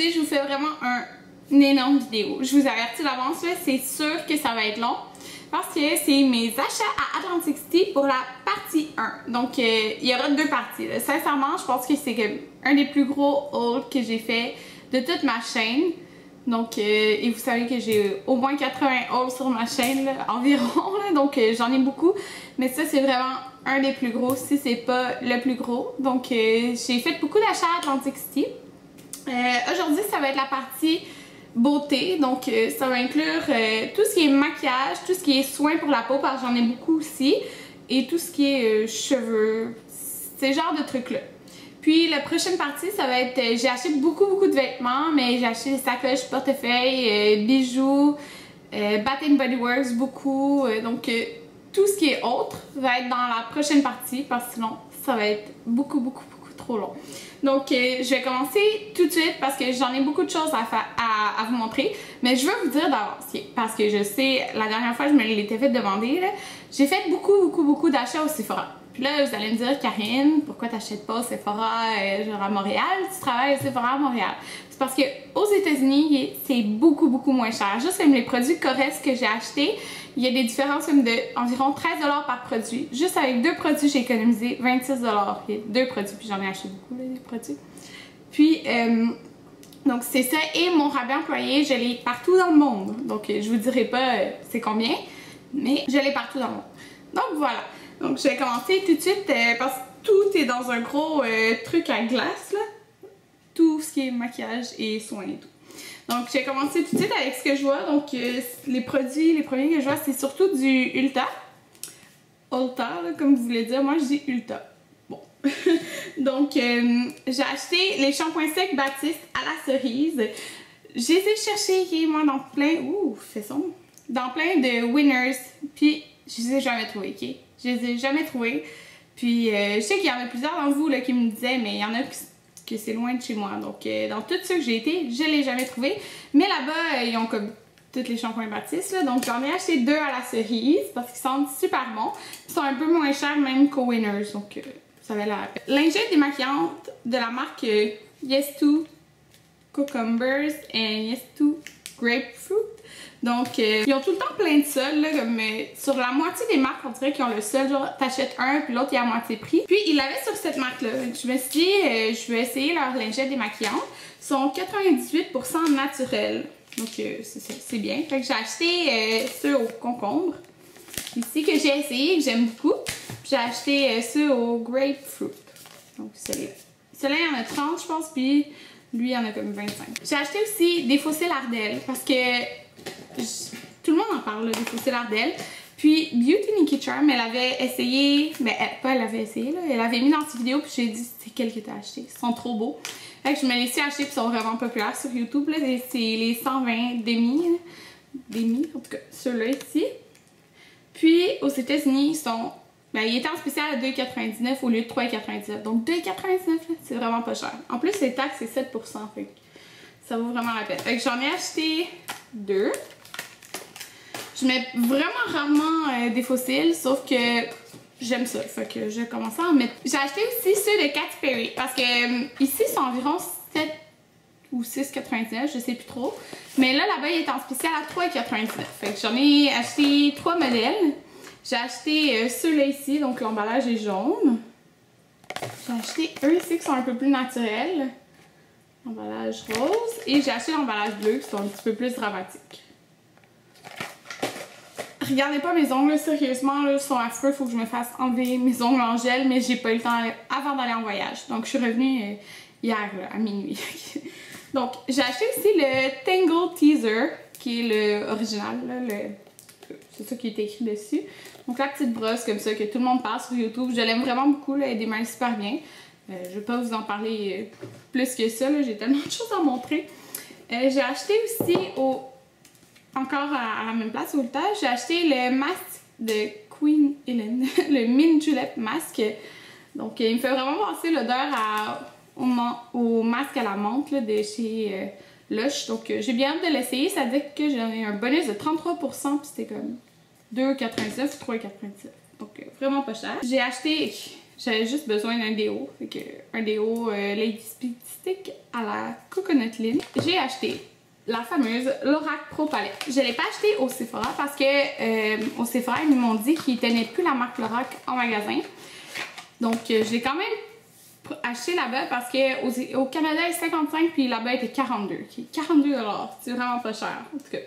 aujourd'hui, je vous fais vraiment une énorme vidéo. Je vous avertis d'avance, c'est sûr que ça va être long. Parce que c'est mes achats à Atlantic City pour la partie 1. Donc, il y aura 2 parties. Là. Sincèrement, je pense que c'est un des plus gros hauls que j'ai fait de toute ma chaîne. Donc, et vous savez que j'ai au moins 80 hauls sur ma chaîne, là, environ. Là, donc, j'en ai beaucoup. Mais ça, c'est vraiment un des plus gros, si c'est pas le plus gros. Donc, j'ai fait beaucoup d'achats à Atlantic City. Aujourd'hui, ça va être la partie beauté, donc ça va inclure tout ce qui est maquillage, tout ce qui est soins pour la peau, parce que j'en ai beaucoup aussi, et tout ce qui est cheveux, ces genres de trucs là. Puis la prochaine partie, ça va être, j'ai acheté beaucoup de vêtements, mais j'ai acheté des sacoches, portefeuilles, bijoux, Bath & Body Works, beaucoup, donc tout ce qui est autre va être dans la prochaine partie, parce que sinon ça va être beaucoup trop long. Donc, je vais commencer tout de suite parce que j'en ai beaucoup de choses à vous montrer. Mais je veux vous dire d'avance, parce que je sais, la dernière fois, je me l'étais fait demander, j'ai fait beaucoup d'achats au Sephora. Puis là, vous allez me dire, Karine, pourquoi t'achètes pas au Sephora, genre à Montréal? Tu travailles au Sephora à Montréal. C'est parce que aux États-Unis, c'est beaucoup moins cher. Juste comme les produits Corrèze que j'ai achetés, il y a des différences comme de environ 13 $ par produit. Juste avec 2 produits, j'ai économisé 26 $. Il y a 2 produits, puis j'en ai acheté beaucoup, là, des produits. Puis, donc c'est ça. Et mon rabais employé, je l'ai partout dans le monde. Donc, je vous dirai pas c'est combien, mais je l'ai partout dans le monde. Donc, voilà. Donc, je vais commencer tout de suite parce que tout est dans un gros truc à glace, là. Tout ce qui est maquillage et soins et tout. Donc, j'ai commencé tout de suite avec ce que je vois. Donc, les premiers que je vois, c'est surtout du Ulta. Ulta, là, comme vous voulez dire. Moi, je dis Ulta. Bon. Donc, j'ai acheté les shampoings secs Baptiste à la cerise. Je les ai cherchés, moi, dans plein... Ouh, fait son. Dans plein de winners. Puis, je les ai jamais trouvés, ok? Je les ai jamais trouvés. Puis, je sais qu'il y en a plusieurs d'entre vous là, qui me disaient, mais il y en a que c'est loin de chez moi. Donc, dans tous ceux que j'ai été, je les ai jamais trouvés. Mais là-bas, ils ont comme tous les shampoings Baptiste. Là. Donc, j'en ai acheté 2 à la cerise parce qu'ils sentent super bons. Ils sont un peu moins chers même qu'au Winners. Donc, ça va la peine. Lingette démaquillante de la marque Yes2 Cucumbers et Yes2 Grapefruit. Donc, ils ont tout le temps plein de soldes, là, comme sur la moitié des marques, on dirait qu'ils ont le solde, genre t'achètes un, puis l'autre il est à moitié prix. Puis, ils l'avaient sur cette marque-là. Je me suis dit, je vais essayer leur lingette démaquillante. Ils sont 98% naturels. Donc, c'est bien. Fait que j'ai acheté ceux au concombre, ici, que j'ai essayé, que j'aime beaucoup. Puis, j'ai acheté ceux au grapefruit. Donc, celui-là. Celui-là, il y en a 30, je pense, puis lui, il y en a comme 25. J'ai acheté aussi des fossiles Ardell, parce que tout le monde en parle, là, des fossiles Ardell. Puis Beauty Nikki Charm, elle avait essayé, mais elle avait essayé, là, elle avait mis dans ses vidéos, puis j'ai dit c'est quel que t'as acheté, ils sont trop beaux. Fait que je me les ai achetés, puis ils sont vraiment populaires sur YouTube, là, c'est les 120 demi, en tout cas ceux-là ici. Puis aux États-Unis, ils sont, ben ils étaient en spécial à 2,99 au lieu de 3,99. Donc 2,99, c'est vraiment pas cher. En plus les taxes c'est 7%, fait que ça vaut vraiment la peine. Fait que j'en ai acheté 2. Je mets vraiment rarement des fossiles, sauf que j'aime ça. Fait que je vais commencer à en mettre. J'ai acheté aussi ceux de Katy Perry, parce que ici c'est environ 7 ou 6,99, je sais plus trop. Mais là-bas, il est en spécial à 3,99. Fait que j'en ai acheté 3 modèles. J'ai acheté ceux-là ici, donc l'emballage est jaune. J'ai acheté eux ici qui sont un peu plus naturels. L'emballage rose. Et j'ai acheté l'emballage bleu qui sont un petit peu plus dramatiques. Regardez pas mes ongles, sérieusement, là, ils sont affreux. Il faut que je me fasse enlever mes ongles en gel, mais j'ai pas eu le temps avant d'aller en voyage. Donc je suis revenue hier là, à minuit. Donc j'ai acheté aussi le Tangle Teaser, qui est le original, c'est ça qui est écrit dessus. Donc la petite brosse comme ça que tout le monde parle sur YouTube, je l'aime vraiment beaucoup, là, elle démaille super bien. Je vais pas vous en parler plus que ça, j'ai tellement de choses à montrer. J'ai acheté aussi encore à la même place au Ulta, j'ai acheté le masque de Queen Hélène, le Mint Julep Mask. Donc il me fait vraiment penser l'odeur au masque à la menthe là, de chez Lush. Donc j'ai bien hâte de l'essayer, ça dit que j'en ai un bonus de 33%, puis c'était comme 2,99 ou 3,99. Donc vraiment pas cher. J'ai acheté, j'avais juste besoin d'un déo, fait que un déo Lady Speed Stick à la Coconut Lint, j'ai acheté la fameuse Lorac Pro Palette. Je ne l'ai pas acheté au Sephora parce que au Sephora, ils m'ont dit qu'ils ne tenaient plus la marque Lorac en magasin. Donc, je l'ai quand même acheté là-bas parce qu'au Canada, il est 55 puis là-bas, il était 42. 42 $. C'est vraiment pas cher, en tout cas.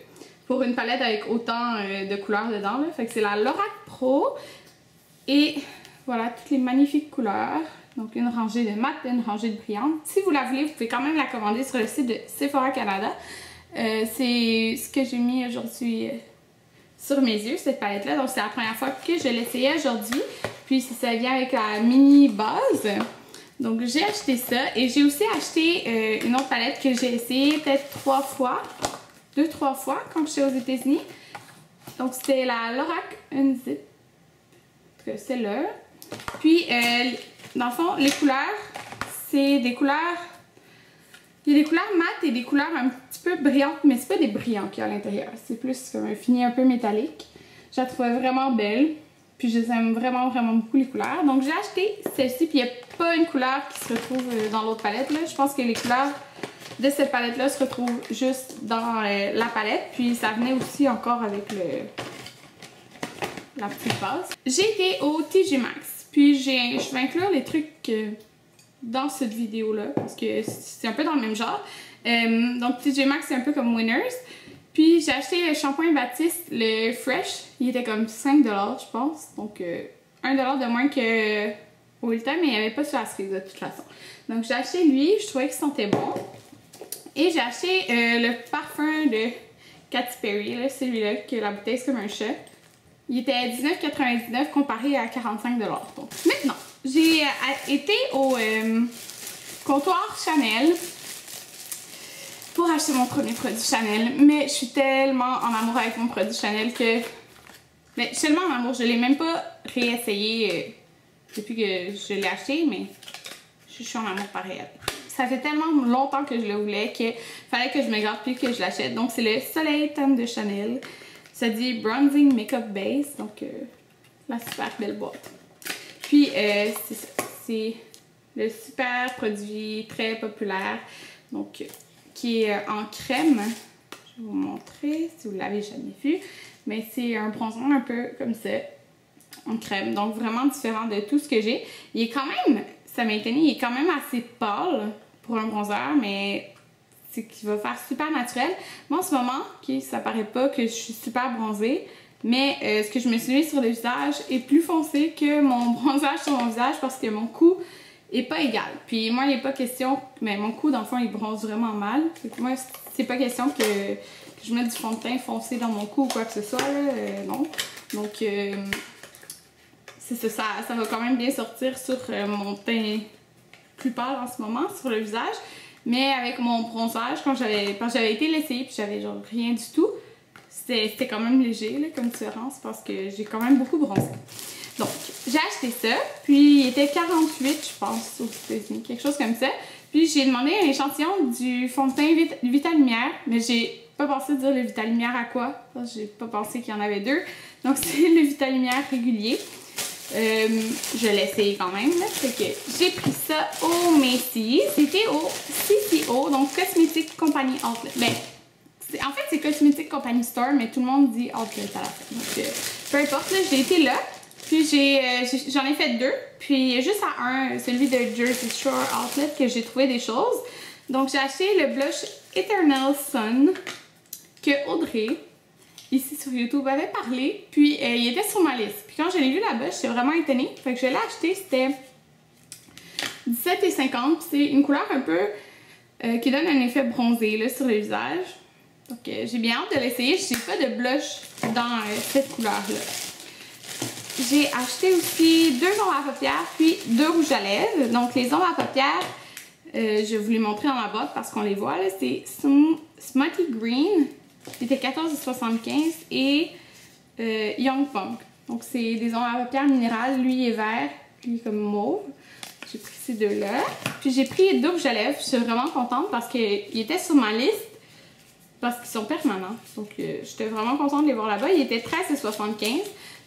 Pour une palette avec autant de couleurs dedans. Là. Fait que c'est la Lorac Pro. Et voilà, toutes les magnifiques couleurs. Donc, une rangée de mat, une rangée de brillantes. Si vous la voulez, vous pouvez quand même la commander sur le site de Sephora Canada. C'est ce que j'ai mis aujourd'hui sur mes yeux, cette palette-là. Donc, c'est la première fois que je l'essayais aujourd'hui. Puis, ça vient avec la mini base. Donc, j'ai acheté ça. Et j'ai aussi acheté une autre palette que j'ai essayée peut-être 3 fois. 2-3 fois quand j'étais aux États-Unis. Donc, c'était la Lorac Unzip. En tout cas, c'est là. Puis, dans le fond, les couleurs, c'est des couleurs... Il y a des couleurs mates et des couleurs un petit peu brillantes, mais c'est pas des brillants qu'il y a à l'intérieur. C'est plus comme un fini un peu métallique. Je la trouvais vraiment belle. Puis je les aime vraiment, vraiment beaucoup les couleurs. Donc j'ai acheté celle-ci, puis il n'y a pas une couleur qui se retrouve dans l'autre palette. Là. Je pense que les couleurs de cette palette-là se retrouvent juste dans la palette. Puis ça venait aussi encore avec la petite base. J'ai été au TJ Maxx. Puis je vais inclure les trucs... dans cette vidéo-là, parce que c'est un peu dans le même genre. Donc, TJ Maxx, c'est un peu comme Winners. Puis, j'ai acheté le shampoing Baptiste, le Fresh. Il était comme 5 $, je pense. Donc, 1 $ de moins que au Ulta, mais il n'y avait pas sur la cerise de toute façon. Donc, j'ai acheté lui. Je trouvais qu'il sentait bon. Et j'ai acheté le parfum de Katy Perry, celui-là, que la bouteille, c'est comme un chat. Il était à 19,99 comparé à 45 $. Donc, maintenant, j'ai été au comptoir Chanel pour acheter mon premier produit Chanel. Mais je suis tellement en amour avec mon produit Chanel que... Mais je suis tellement en amour, je ne l'ai même pas réessayé depuis que je l'ai acheté, mais je suis en amour pareil. Ça fait tellement longtemps que je le voulais qu'il fallait que je me garde plus que je l'achète. Donc c'est le Soleil Tan de Chanel. Ça dit Bronzing Makeup Base, donc la super belle boîte. Puis, c'est le super produit très populaire, donc qui est en crème. Je vais vous montrer si vous ne l'avez jamais vu. Mais c'est un bronzant un peu comme ça, en crème. Donc, vraiment différent de tout ce que j'ai. Il est quand même, ça m'a étonné, il est quand même assez pâle pour un bronzer, mais c'est qu'il va faire super naturel. Moi, en ce moment, ça paraît pas que je suis super bronzée. Mais ce que je me suis mis sur le visage est plus foncé que mon bronzage sur mon visage parce que mon cou est pas égal. Puis moi, il n'est pas question... Mais mon cou, dans le fond, il bronze vraiment mal. Moi, c'est pas question que je mette du fond de teint foncé dans mon cou ou quoi que ce soit. Là, non. Donc, c'est ça. Ça va quand même bien sortir sur mon teint plus pâle en ce moment, sur le visage. Mais avec mon bronzage, quand j'avais été l'essayer puis j'avais genre rien du tout, c'était quand même léger là, comme différence parce que j'ai quand même beaucoup bronzé. Donc, j'ai acheté ça, puis il était 48, je pense, aux États-Unis, quelque chose comme ça. Puis j'ai demandé un échantillon du fond de teint Vita Lumière, mais j'ai pas pensé dire le Vita Lumière à quoi, parce que j'ai pas pensé qu'il y en avait deux. Donc c'est le Vita Lumière régulier. Je l'ai essayé quand même, là. Fait que j'ai pris ça au Macy's. C'était au CCO, donc Cosmetic Company Outlet. Ben, en fait, c'est Cosmetic Company Store, mais tout le monde dit Outlet à la fin. Donc, peu importe, là, j'ai été là. Puis j'en ai fait deux. Puis juste à un, celui de Jersey Shore Outlet, que j'ai trouvé des choses. Donc, j'ai acheté le blush Eternal Sun que Audrey, ici sur YouTube, avait parlé. Puis il était sur ma liste. Puis quand je l'ai vu là-bas, j'étais vraiment étonnée. Fait que je l'ai acheté, c'était 17,50. C'est une couleur un peu qui donne un effet bronzé là, sur le visage. Donc j'ai bien hâte de l'essayer. Je n'ai pas de blush dans cette couleur-là. J'ai acheté aussi 2 ombres à paupières puis 2 rouges à lèvres. Donc les ombres à paupières, je vais vous les montrer dans la boîte parce qu'on les voit. C'est Smutty Green. C'était 14,75 et Young Punk. Donc c'est des ombres à paupières minérales. Lui il est vert, lui comme mauve. J'ai pris ces deux-là. Puis j'ai pris 2 rouges à lèvres. Je suis vraiment contente parce qu'ils étaient sur ma liste. Parce qu'ils sont permanents. Donc j'étais vraiment contente de les voir là-bas. Ils étaient 13,75.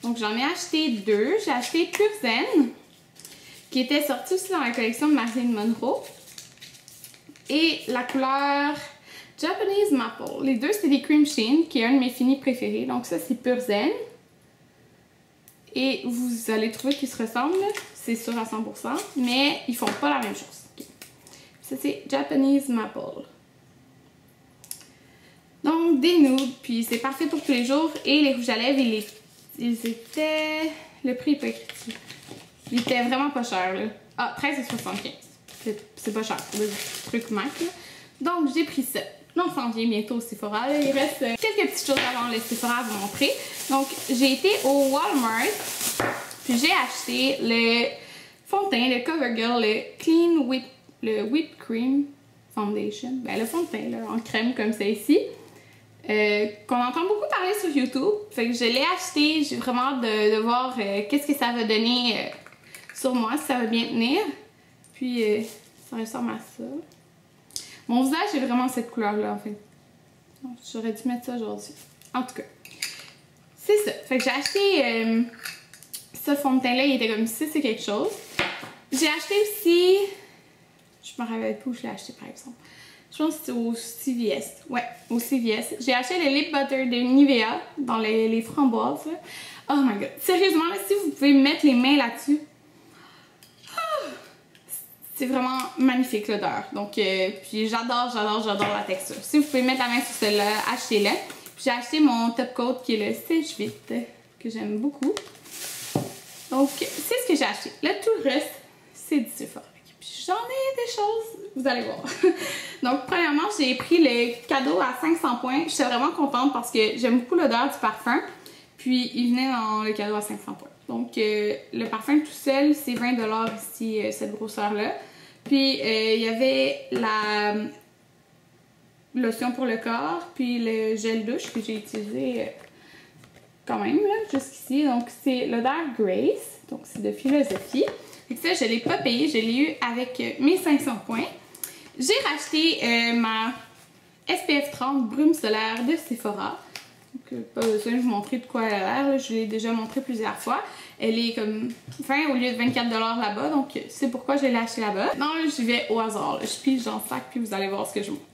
Donc j'en ai acheté 2. J'ai acheté Pure Zen, qui était sorti aussi dans la collection de Marilyn Monroe. et la couleur Japanese Maple. Les deux, c'est des Cream Sheen, qui est un de mes finis préférés. Donc ça, c'est Pure Zen. Et vous allez trouver qu'ils se ressemblent, c'est sûr à 100%, mais ils font pas la même chose. Okay. Ça, c'est Japanese Maple. Donc, des nudes, puis c'est parfait pour tous les jours. Et les rouges à lèvres, ils étaient... Le prix n'est pas écrit. Il était vraiment pas cher, là. Ah, 13,75. C'est pas cher pour des trucs Mac, là. Donc, j'ai pris ça. Là, on s'en vient bientôt au Sephora, là. Il reste quelques petites choses avant le Sephora à vous montrer. Donc, j'ai été au Walmart, puis j'ai acheté le fond de teint, le CoverGirl, le Whipped Cream Foundation. Ben, le fond de teint, là, en crème comme ça ici. Qu'on entend beaucoup parler sur YouTube. Fait que je l'ai acheté. J'ai vraiment hâte de voir qu'est-ce que ça va donner sur moi, si ça va bien tenir. Puis, ça ressemble à ça. Mon visage est vraiment cette couleur-là, en fait. J'aurais dû mettre ça aujourd'hui. En tout cas, c'est ça. Fait que j'ai acheté ce fond de teint-là. Il était comme ça, c'est quelque chose. J'ai acheté aussi... Je me rappelle plus où je l'ai acheté, par exemple. Je pense que c'est au CVS. Ouais, au CVS. J'ai acheté le lip butter de Nivea dans les framboises. Là. Oh my god. Sérieusement, là, si vous pouvez mettre les mains là-dessus, c'est vraiment magnifique l'odeur. Donc, puis j'adore la texture. Si vous pouvez mettre la main sur celle-là, achetez-le. J'ai acheté mon top coat qui est le Sèche Vite, que j'aime beaucoup. Donc, c'est ce que j'ai acheté. Là, tout le reste, c'est du Sephora. J'en ai des choses, vous allez voir. Donc, premièrement, j'ai pris le cadeau à 500 points. J'étais vraiment contente parce que j'aime beaucoup l'odeur du parfum. Puis, il venait dans le cadeau à 500 points. Donc, le parfum tout seul, c'est 20 $ ici, cette grosseur-là. Puis, il y avait la lotion pour le corps, puis le gel douche que j'ai utilisé quand même, là, jusqu'ici. Donc, c'est l'odeur Grace. Donc, c'est de Philosophie. Et ça, je ne l'ai pas payé, je l'ai eu avec mes 500 points. J'ai racheté ma SPF 30 brume solaire de Sephora. Donc, pas besoin de vous montrer de quoi elle a l'air, je l'ai déjà montré plusieurs fois. Elle est comme 20 au lieu de 24 $ là-bas, donc c'est pourquoi je l'ai acheté là-bas. Non, là, j'y vais au hasard, là. Je pige dans le sac puis vous allez voir ce que je montre.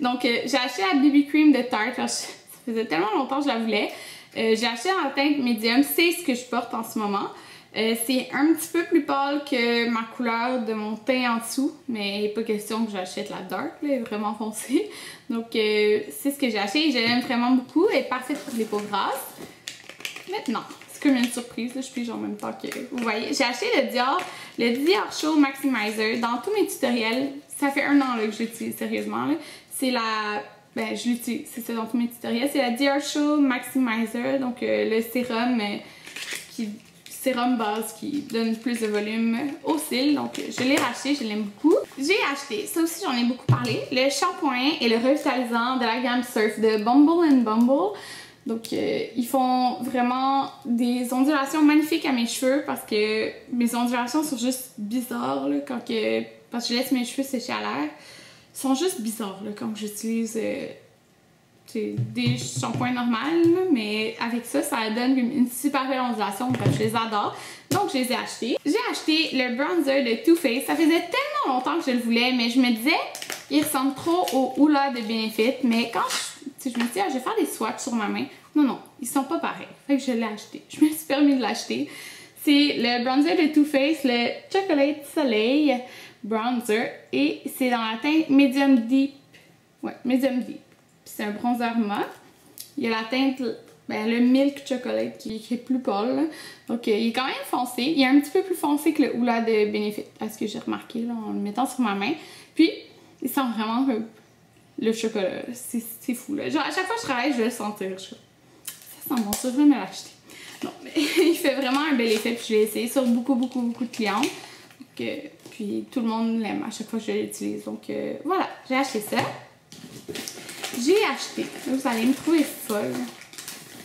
Donc, j'ai acheté la BB Cream de Tarte, ça faisait tellement longtemps que je la voulais. J'ai acheté en teinte médium, c'est ce que je porte en ce moment. C'est un petit peu plus pâle que ma couleur de mon teint en dessous, mais il n'est pas question que j'achète la dark, là, elle est vraiment foncée. Donc c'est ce que j'ai acheté et je l'aime vraiment beaucoup, elle est parfaite pour les peaux grasses. Maintenant, c'est comme une surprise, là, je pige en même temps que vous voyez. J'ai acheté le Dior Show Maximizer dans tous mes tutoriels. Ça fait 1 an là, que je l'utilise sérieusement. C'est la... Ben, je l'utilise, c'est ça dans tous mes tutoriels. C'est la Dior Show Maximizer, donc le sérum sérum base qui donne plus de volume aux cils. Donc, je l'ai racheté, je l'aime beaucoup. J'ai acheté, ça aussi j'en ai beaucoup parlé, le shampoing et le revitalisant de la gamme Surf de Bumble & Bumble. Donc, ils font vraiment des ondulations magnifiques à mes cheveux parce que mes ondulations sont juste bizarres là, parce que je laisse mes cheveux sécher à l'air. Ils sont juste bizarres là, quand j'utilise des shampoings normaux, mais avec ça, ça donne une super belle ondulation. Bref, je les adore. Donc, je les ai achetés. J'ai acheté le bronzer de Too Faced. Ça faisait tellement longtemps que je le voulais, mais je me disais, il ressemble trop au Hoola de Benefit. Mais quand je me suis dit, je vais faire des swatchs sur ma main. Non, ils sont pas pareils. Fait que je l'ai acheté. Je me suis permis de l'acheter. C'est le bronzer de Too Faced, le Chocolate Soleil Bronzer. Et c'est dans la teinte Medium Deep. Ouais, Medium Deep. C'est un bronzer mat. Il y a la teinte, le Milk Chocolate qui est plus pâle. Là. Donc, il est quand même foncé. Il est un petit peu plus foncé que le Hoola de Benefit, à ce que j'ai remarqué là, en le mettant sur ma main. Puis, il sent vraiment le chocolat. C'est fou. Là. Genre, à chaque fois que je travaille, je vais le sentir. Ça sent bon, ça, je vais me l'acheter. Non, mais il fait vraiment un bel effet. Puis, je l'ai essayé sur beaucoup de clientes. Donc, puis, tout le monde l'aime à chaque fois que je l'utilise. Donc, voilà, j'ai acheté ça. J'ai acheté, vous allez me trouver folle.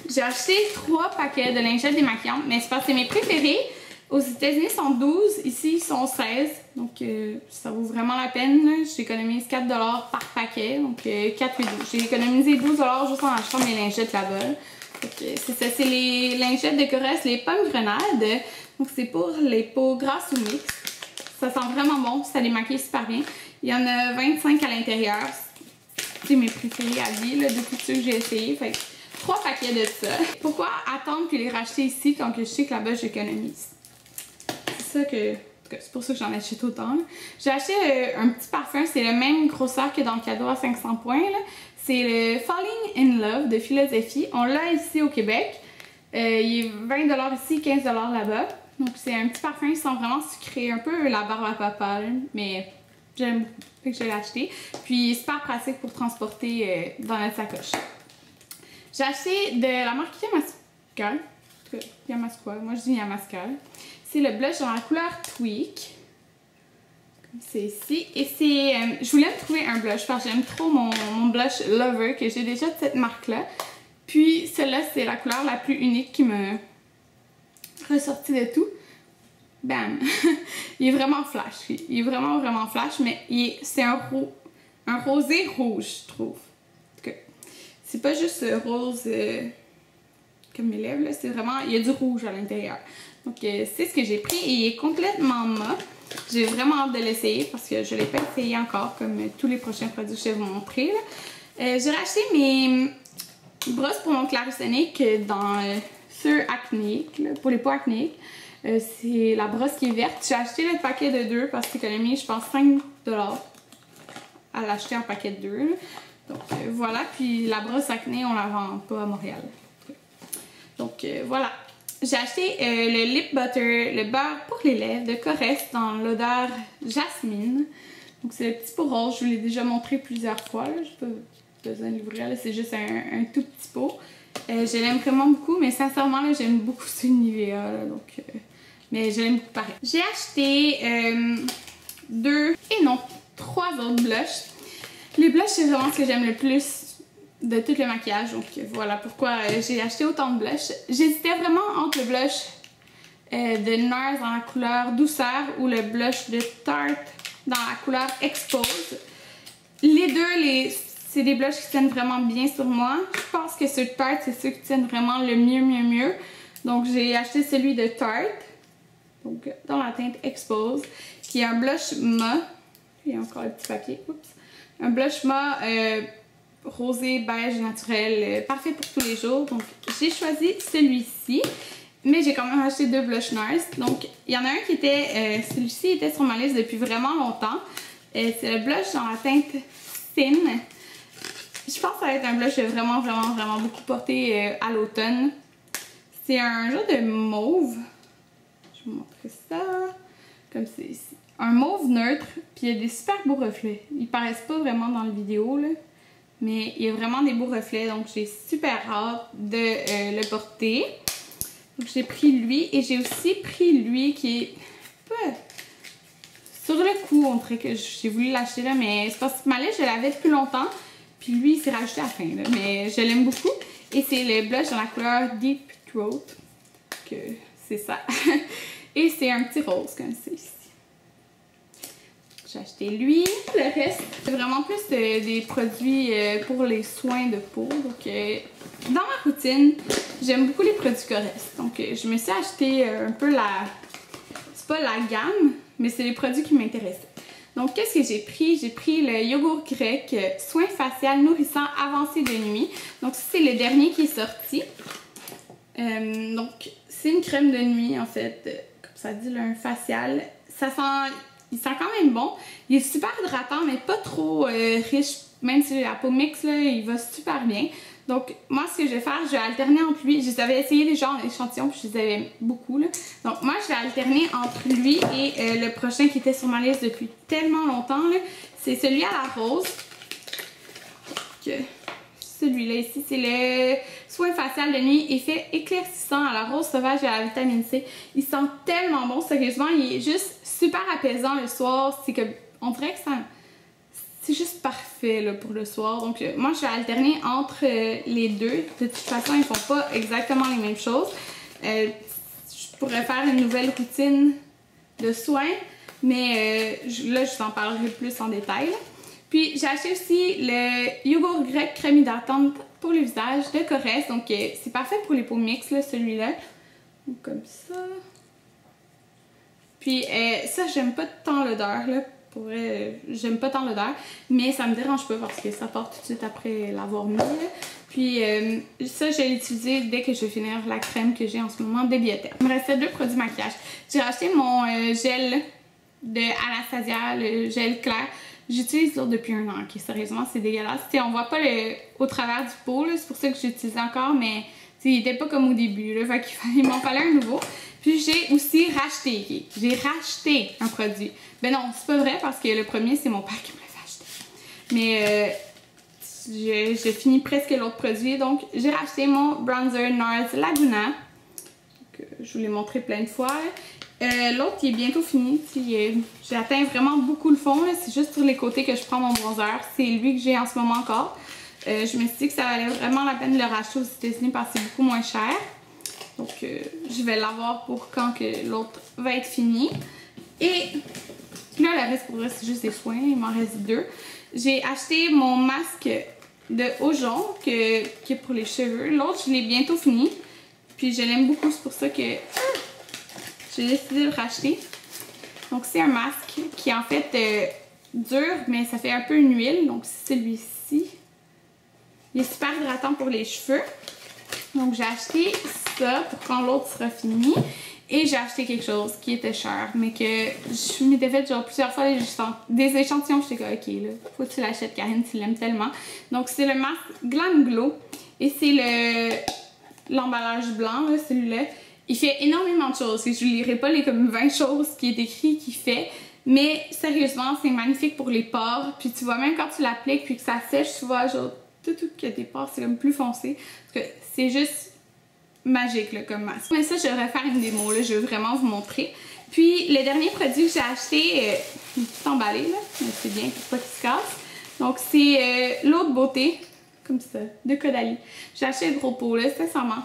J'ai acheté 3 paquets de lingettes démaquillantes, mais c'est parce que c'est mes préférés. Aux États-Unis, ils sont 12, ici, ils sont 16. Donc, ça vaut vraiment la peine. J'économise 4 $ par paquet, donc 4 et 12. J'ai économisé 12 $ juste en achetant mes lingettes là-bas. C'est ça, c'est les lingettes de Corès, les pommes grenades. Donc, c'est pour les peaux grasses ou mixtes. Ça sent vraiment bon, ça démaquille super bien. Il y en a 25 à l'intérieur. C'est mes préférés à vie, là, de tous ceux que j'ai essayé. Fait que 3 paquets de ça. Pourquoi attendre puis les racheter ici quand que je sais que là-bas j'économise? C'est ça que... C'est pour ça que j'en achète autant. J'ai acheté un petit parfum, c'est le même grosseur que dans le cadeau à 500 points. C'est le Falling in Love de Philosophie. On l'a ici au Québec. Il est 20$ ici, 15$ là-bas. Donc c'est un petit parfum, il sent vraiment sucré, un peu la barbe à papa, là, mais j'aime beaucoup, fait que je l'ai acheté. Puis super pratique pour transporter dans notre sacoche. J'ai acheté de la marque Yamaska, en tout cas Yamaska, moi je dis Yamaska. C'est le blush dans la couleur Tweak, comme c'est ici. Et c'est, je voulais me trouver un blush parce que j'aime trop mon blush Lover que j'ai déjà de cette marque-là. Puis celle-là c'est la couleur la plus unique qui me ressorti de tout. Bam! Il est vraiment flash. Il est vraiment flash, mais c'est un rosé rouge, je trouve. En tout cas, c'est pas juste rose comme mes lèvres, là. C'est vraiment... Il y a du rouge à l'intérieur. Donc, c'est ce que j'ai pris et il est complètement mat. J'ai vraiment hâte de l'essayer parce que je l'ai pas essayé encore, comme tous les prochains produits que je vais vous montrer. J'ai racheté mes brosses pour mon Clarisonic dans... sur acnéique, pour les peaux acnéiques. C'est la brosse qui est verte. J'ai acheté le paquet de 2 parce que c'est économisé, je pense, 5$ à l'acheter en paquet de 2. Donc voilà, puis la brosse acné, on la vend pas à Montréal. Donc voilà. J'ai acheté le lip butter, le beurre pour les lèvres de Corrèze dans l'odeur jasmine. Donc c'est le petit pot rose, je vous l'ai déjà montré plusieurs fois. Je n'ai pas besoin de l'ouvrir, c'est juste un tout petit pot. Je l'aime vraiment beaucoup, mais sincèrement, j'aime beaucoup ce Nivea, là, donc, mais je l'aime beaucoup pareil. J'ai acheté 3 autres blushs. Les blushs, c'est vraiment ce que j'aime le plus de tout le maquillage, donc voilà pourquoi j'ai acheté autant de blushs. J'hésitais vraiment entre le blush de NARS dans la couleur Douceur ou le blush de Tarte dans la couleur Expose. Les deux, c'est des blushs qui tiennent vraiment bien sur moi. Je pense que ceux de Tarte, c'est ceux qui tiennent vraiment le mieux. Donc, j'ai acheté celui de Tarte. Donc, dans la teinte Expose. Qui est un blush mat. Il y a encore le petit papier. Oups. Un blush mat rosé, beige, naturel. Parfait pour tous les jours. Donc, j'ai choisi celui-ci. Mais j'ai quand même acheté 2 blush NARS. Donc, il y en a un qui était... celui-ci était sur ma liste depuis vraiment longtemps. C'est le blush dans la teinte Thin. Je pense que ça va être un blush vraiment beaucoup porté à l'automne. C'est un genre de mauve. Je vais vous montrer ça. Comme c'est ici. Un mauve neutre. Puis il y a des super beaux reflets. Ils paraissent pas vraiment dans la vidéo, là. Mais il y a vraiment des beaux reflets. Donc j'ai super hâte de le porter. Donc j'ai pris lui. Et j'ai aussi pris lui qui est pas... Sur le coup, on dirait que j'ai voulu l'acheter là. Mais c'est parce que ma liste, je l'avais depuis longtemps. Puis lui, il s'est rajouté à la fin, là. Mais je l'aime beaucoup. Et c'est le blush dans la couleur Deep Throat. Que c'est ça. Et c'est un petit rose, comme c'est ici. J'ai acheté lui. Le reste, c'est vraiment plus des produits pour les soins de peau. Donc, dans ma routine, j'aime beaucoup les produits Corrèze. Donc, je me suis acheté un peu la... C'est pas la gamme, mais c'est les produits qui m'intéressaient. Donc, qu'est-ce que j'ai pris? J'ai pris le yogourt grec soin facial nourrissant avancé de nuit. Donc, c'est le dernier qui est sorti. Donc, c'est une crème de nuit, en fait. Comme ça dit, là, un facial. Ça sent... Il sent quand même bon. Il est super hydratant, mais pas trop riche. Même si j'ai la peau mixte, là, il va super bien. Donc, moi, ce que je vais faire, je vais alterner entre lui. Je les avais essayé déjà en échantillon, puis je les avais beaucoup, là. Donc, moi, je vais alterner entre lui et le prochain qui était sur ma liste depuis tellement longtemps, là. C'est celui à la rose. Celui-là ici, c'est le soin facial de nuit, effet éclaircissant à la rose sauvage et à la vitamine C. Il sent tellement bon, sérieusement, il est juste super apaisant le soir. C'est que, on dirait que ça... C'est juste parfait là, pour le soir. Donc, moi, je vais alterner entre les deux. De toute façon, ils font pas exactement les mêmes choses. Je pourrais faire une nouvelle routine de soins, mais là, je vous en parlerai plus en détail. Là. Puis, j'ai acheté aussi le yogourt grec crème hydratante pour le visage de Corrèze. Donc, c'est parfait pour les peaux mixtes, celui-là. Comme ça. Puis ça, j'aime pas tant l'odeur, là. Pour vrai, j'aime pas tant l'odeur, mais ça me dérange pas parce que ça part tout de suite après l'avoir mis. Là. Puis ça, je vais l'utiliser dès que je vais finir la crème que j'ai en ce moment de Bioterm. Il me restait 2 produits maquillage. J'ai racheté mon gel de Anastasia, le gel clair. J'utilise l'autre depuis 1 an, ok, sérieusement, c'est dégueulasse. T'sais, on voit pas au travers du pot, c'est pour ça que j'utilise encore, mais il était pas comme au début, là, fait qu'il m'en fallait un nouveau. Puis j'ai aussi racheté, okay? J'ai racheté un produit. Ben non, c'est pas vrai parce que le premier, c'est mon père qui me l'a fait acheter. Mais j'ai fini presque l'autre produit, donc j'ai racheté mon bronzer NARS Laguna. Je vous l'ai montré plein de fois. L'autre, il est bientôt fini. J'ai atteint vraiment beaucoup le fond. C'est juste sur les côtés que je prends mon bronzer. C'est lui que j'ai en ce moment encore. Je me suis dit que ça valait vraiment la peine de le racheter aux États-Unis parce que c'est beaucoup moins cher. Donc, je vais l'avoir pour quand que l'autre va être fini. Et là, le reste, pour vrai, c'est juste des soins. Il m'en reste 2. J'ai acheté mon masque de Aujon, qui est pour les cheveux. L'autre, je l'ai bientôt fini. Puis, je l'aime beaucoup. C'est pour ça que j'ai décidé de le racheter. Donc, c'est un masque qui est en fait dur, mais ça fait un peu une huile. Donc, c'est celui-ci. Il est super hydratant pour les cheveux. Donc, j'ai acheté ça pour quand l'autre sera fini. Et j'ai acheté quelque chose qui était cher, mais que je m'étais fait genre plusieurs fois des échantillons. J'étais comme, ok, là, faut que tu l'achètes, Karine, tu l'aimes tellement. Donc, c'est le masque Glam Glow. Et c'est l'emballage blanc, celui-là. Il fait énormément de choses. Je ne lirai pas les comme 20 choses qui est écrit qu'il fait. Mais sérieusement, c'est magnifique pour les pores. Puis tu vois, même quand tu l'appliques puis que ça sèche, tu vois, genre, tout que tes pores, c'est comme plus foncé. Parce que c'est juste magique là, comme masque. Mais ça, je vais faire une démo, là, je veux vraiment vous montrer. Puis le dernier produit que j'ai acheté, il est tout emballé, là, mais c'est bien pour pas qu'il se casse. Donc c'est l'eau de beauté, comme ça, de Caudalie. J'ai acheté le gros pot, là, sincèrement.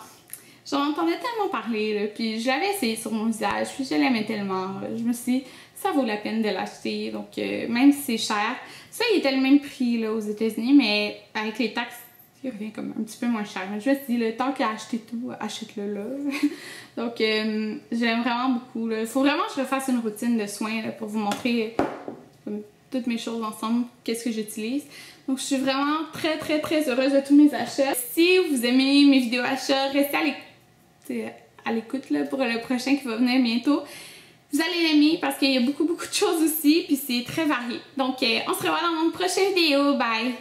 J'en entendais tellement parler, là, puis je l'avais essayé sur mon visage, puis je l'aimais tellement. Là. Je me suis dit, ça vaut la peine de l'acheter, donc même si c'est cher. Ça, il était le même prix là, aux États-Unis, mais avec les taxes, il revient comme un petit peu moins cher. Je me suis dit, le temps qu'à acheter tout, achète-le là. Donc, j'aime vraiment beaucoup. Il faut vraiment que je refasse une routine de soins là, pour vous montrer toutes mes choses ensemble, qu'est-ce que j'utilise. Donc, je suis vraiment très, très, très heureuse de tous mes achats. Si vous aimez mes vidéos achats, restez à l'écoute pour le prochain qui va venir bientôt. Vous allez l'aimer parce qu'il y a beaucoup, beaucoup de choses aussi, puis c'est très varié. Donc, on se revoit dans mon prochaine vidéo. Bye!